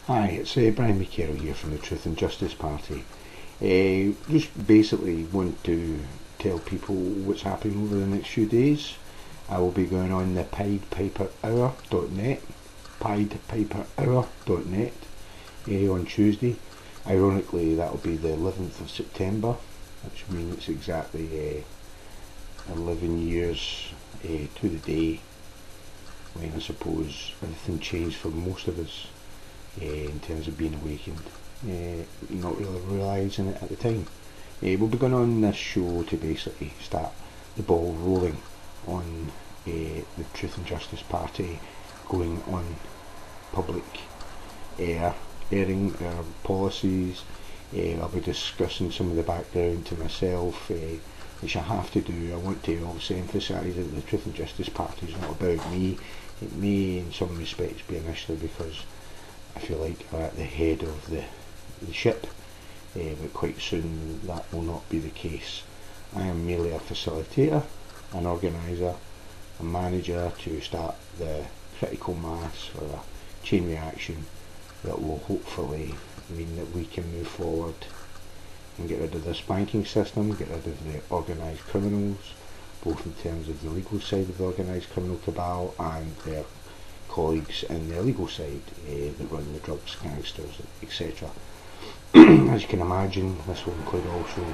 Hi, it's Brian McCarroll here from the Truth and Justice Party. Just basically want to tell people what's happening over the next few days. I will be going on the piedpiperhour.net, piedpiperhour.net on Tuesday. Ironically, that will be the 11th of September, which means it's exactly 11 years to the day when I suppose everything changed for most of us. In terms of being awakened, not really realising it at the time. We'll be going on this show to basically start the ball rolling on the Truth and Justice Party going on public air, airing our policies. I'll be discussing some of the background to myself, which I have to do. I want to also emphasise that the Truth and Justice Party is not about me. It may in some respects be initially because I feel like I'm at the head of the ship, but quite soon that will not be the case. I am merely a facilitator, an organiser, a manager to start the critical mass or a chain reaction that will hopefully mean that we can move forward and get rid of this banking system, get rid of the organised criminals, both in terms of the legal side of the organised criminal cabal and their colleagues in the illegal side that run the drugs, gangsters, etc. As you can imagine, this will include also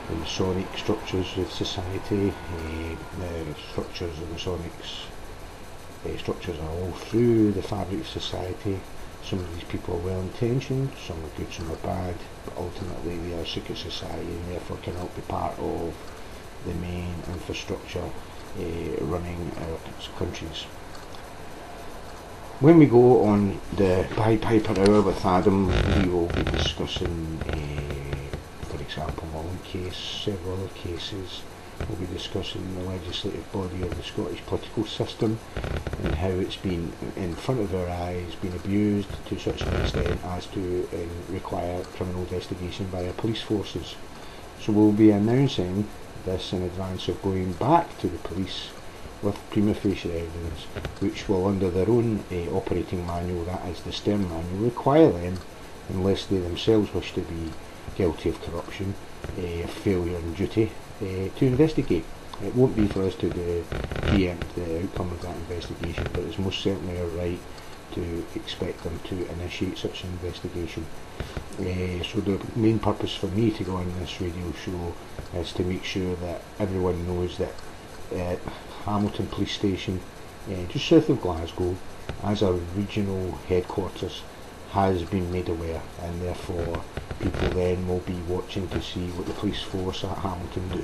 the Masonic structures of society. The structures of Masonics structures are all through the fabric of society. Some of these people are well intentioned, some are good, some are bad, but ultimately they are secret society and therefore cannot be part of the main infrastructure running our countries. When we go on the Pied Piper Hour with Adam, we will be discussing, for example, my own case, several other cases. We'll be discussing the legislative body of the Scottish political system and how it's been in front of our eyes, been abused to such an extent as to require criminal investigation by our police forces. So we'll be announcing this in advance of going back to the police with prima facie evidence, which will, under their own operating manual, that is the Stern manual, require them, unless they themselves wish to be guilty of corruption, failure in duty, to investigate. It won't be for us to preempt the outcome of that investigation, but it's most certainly our right to expect them to initiate such an investigation. So the main purpose for me to go on this radio show is to make sure that everyone knows that Hamilton Police Station, just south of Glasgow, as a regional headquarters, has been made aware, and therefore people then will be watching to see what the police force at Hamilton do.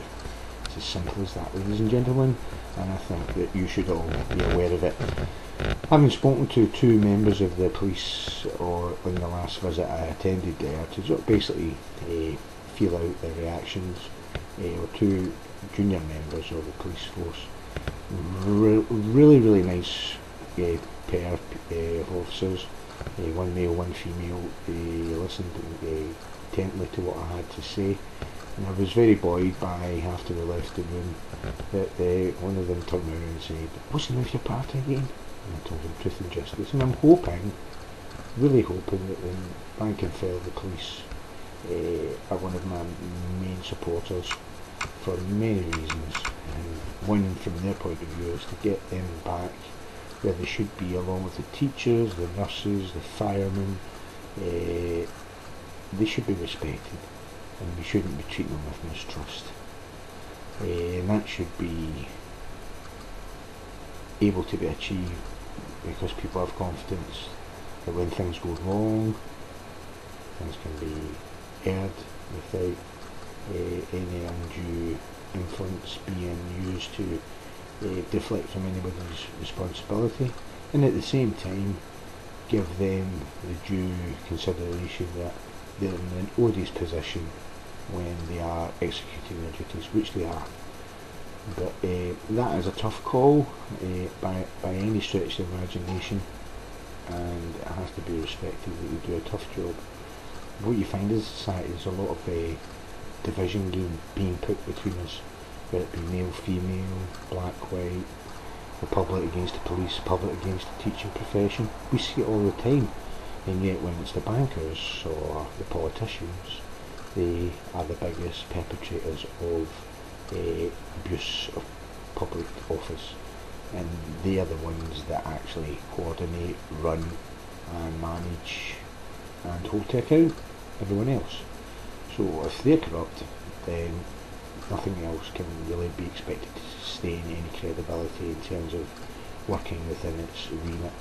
It's as simple as that, ladies and gentlemen, and I think that you should all be aware of it. Having spoken to two members of the police on the last visit I attended there to sort of basically feel out their reactions, or two junior members of the police force, really nice pair of officers, one male, one female. They listened intently to what I had to say, and I was very buoyed by, after we left the room, that one of them turned around and said, "What's the name of your party again?" And I told them Truth and Justice, and I'm really hoping that the rank and file of the police are one of my main supporters for many reasons. One, from their point of view, is to get them back where they should be, along with the teachers, the nurses, the firemen. They should be respected, and we shouldn't be treating them with mistrust. And that should be able to be achieved because people have confidence that when things go wrong, things can be aired without any undue influence being used to deflect from anybody's responsibility, and at the same time give them the due consideration that they're in an odious position when they are executing their duties, which they are. But that is a tough call by any stretch of the imagination, and it has to be respected that they do a tough job. What you find in society is a lot of division being put between us, whether it be male, female, black, white, the public against the police, the public against the teaching profession. We see it all the time. and yet when it's the bankers or the politicians, they are the biggest perpetrators of abuse of public office, and they are the ones that actually coordinate, run and manage and hold to account everyone else. So if they're corrupt, then nothing else can really be expected to sustain any credibility in terms of working within its remit.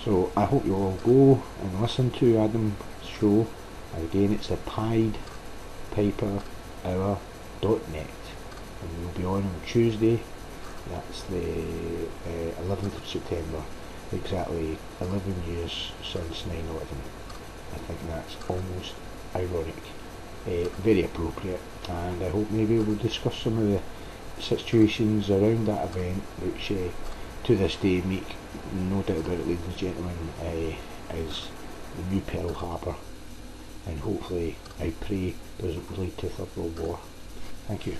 So I hope you all go and listen to Adam's show. Again, it's the piedpiperhour.net, and we'll be on Tuesday. That's the 11th of September, exactly 11 years since 9/11. I think that's almost ironic, very appropriate, and I hope maybe we'll discuss some of the situations around that event which to this day make no doubt about it, ladies and gentlemen, is the new Pearl Harbor, and hopefully I pray doesn't lead to a third world war. Thank you.